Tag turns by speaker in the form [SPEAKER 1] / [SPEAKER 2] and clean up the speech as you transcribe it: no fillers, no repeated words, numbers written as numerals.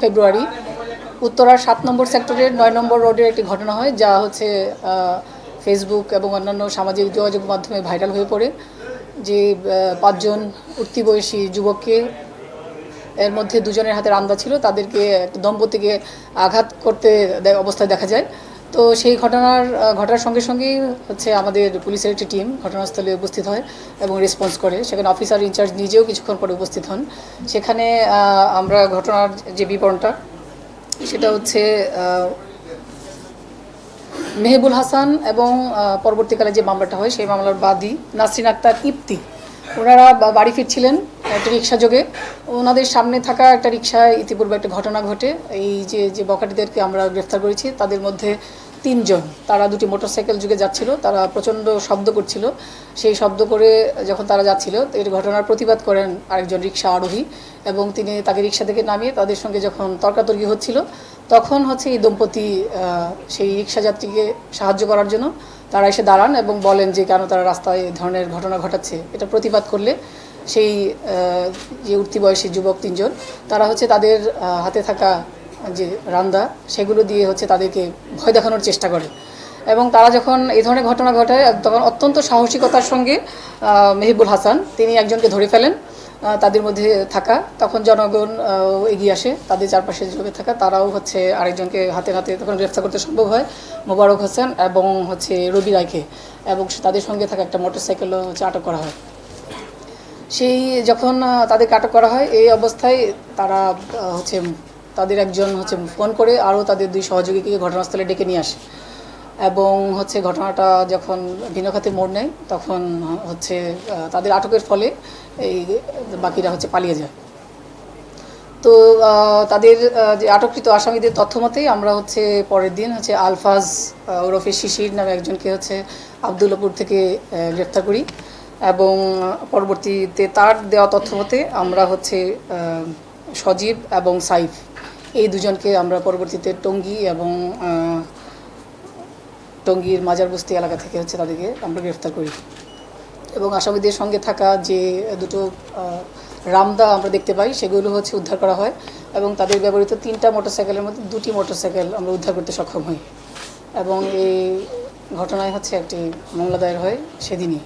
[SPEAKER 1] ফেব্রুয়ারি উত্তরার ৭ নম্বর সেক্টরের ৯ নম্বর রোডের একটি ঘটনা হয়, যা হচ্ছে ফেসবুক এবং অন্যান্য সামাজিক যোগাযোগ মাধ্যমে ভাইরাল হয়ে পড়ে। যে ৫ জন উঠতি বয়সী যুবককে, এর মধ্যে দুজনের হাতে রামদা ছিল, তাদেরকে একটা দম্পতিকে আঘাত করতে অবস্থায় দেখা যায়। তো সেই ঘটার সঙ্গে সঙ্গেই হচ্ছে আমাদের পুলিশের একটি টিম ঘটনাস্থলে উপস্থিত হয় এবং রেসপন্স করে। সেখানে অফিসার ইনচার্জ নিজেও কিছুক্ষণ পরে উপস্থিত হন। সেখানে আমরা ঘটনার যে বিবরণটা, সেটা হচ্ছে মেহবুল হাসান এবং পরবর্তীকালে যে মামলাটা হয় সেই মামলার বাদী নাসরিন আক্তার ইপ্তি, ওনারা বাড়ি ফিরছিলেন একটা রিক্সা যোগে। ওনাদের সামনে থাকা একটা রিক্সায় ইতিপূর্বে একটা ঘটনা ঘটে। এই যে বখাটিদেরকে আমরা গ্রেফতার করেছি, তাদের মধ্যে ৩ জন, তারা দুটি মোটরসাইকেল যুগে যাচ্ছিল। তারা প্রচণ্ড শব্দ করছিল। সেই শব্দ করে যখন তারা যাচ্ছিল, এর ঘটনার প্রতিবাদ করেন আরেকজন রিক্সা আরোহী, এবং তিনি তাকে রিক্সা থেকে নামিয়ে তাদের সঙ্গে যখন তর্কাতর্কি হচ্ছিল, তখন হচ্ছে এই দম্পতি সেই রিক্সা যাত্রীকে সাহায্য করার জন্য তারা এসে দাঁড়ান এবং বলেন যে কেন তারা রাস্তায় এই ধরনের ঘটনা ঘটাচ্ছে। এটা প্রতিবাদ করলে সেই যে উঠতি বয়সী যুবক ৩ জন, তারা হচ্ছে তাদের হাতে থাকা যে রান্দা, সেগুলো দিয়ে হচ্ছে তাদেরকে ভয় দেখানোর চেষ্টা করে। এবং তারা যখন এই ধরনের ঘটনা ঘটায়, তখন অত্যন্ত সাহসিকতার সঙ্গে মেহবুল হাসান তিনি একজনকে ধরে ফেলেন তাদের মধ্যে থাকা। তখন জনগণ এগিয়ে আসে, তাদের চারপাশে জমে থাকা তারাও হচ্ছে আরেকজনকে হাতে হাতে তখন গ্রেফতার করতে সম্ভব হয়, মোবারক হোসেন এবং হচ্ছে রবি রায়কে, এবং তাদের সঙ্গে থাকা একটা মোটরসাইকেলও হচ্ছে আটক করা হয়। সেই যখন তাদেরকে আটক করা হয়, এই অবস্থায় তারা হচ্ছে তাদের একজন হচ্ছে ফোন করে আরও তাদের ২ সহযোগীকে ঘটনাস্থলে ডেকে নিয়ে আসে, এবং হচ্ছে ঘটনাটা যখন ভিন্ন খাতে মোড় নেয়, তখন হচ্ছে তাদের আটকের ফলে এই বাকিরা হচ্ছে পালিয়ে যায়। তো তাদের যে আটককৃত আসামিদের তথ্য মতেই আমরা হচ্ছে পরের দিন হচ্ছে আলফাজ ওরফে শিশির নামে একজনকে হচ্ছে আবদুল্লাপুর থেকে গ্রেফতার করি, এবং পরবর্তীতে তার দেওয়া তথ্য মতে আমরা হচ্ছে সজীব এবং সাইফ, এই দুজনকে আমরা পরবর্তীতে টঙ্গী এবং টঙ্গীর মাজারবস্তি এলাকা থেকে হচ্ছে তাদেরকে আমরা গ্রেফতার করি। এবং আসামিদের সঙ্গে থাকা যে দুটো রামদা আমরা দেখতে পাই, সেগুলো হচ্ছে উদ্ধার করা হয়, এবং তাদের ব্যবহৃত 3টা মোটরসাইকেলের মধ্যে 2টি মোটরসাইকেল আমরা উদ্ধার করতে সক্ষম হই, এবং এই ঘটনায় হচ্ছে একটি মামলা দায়ের হয় সেদিনই।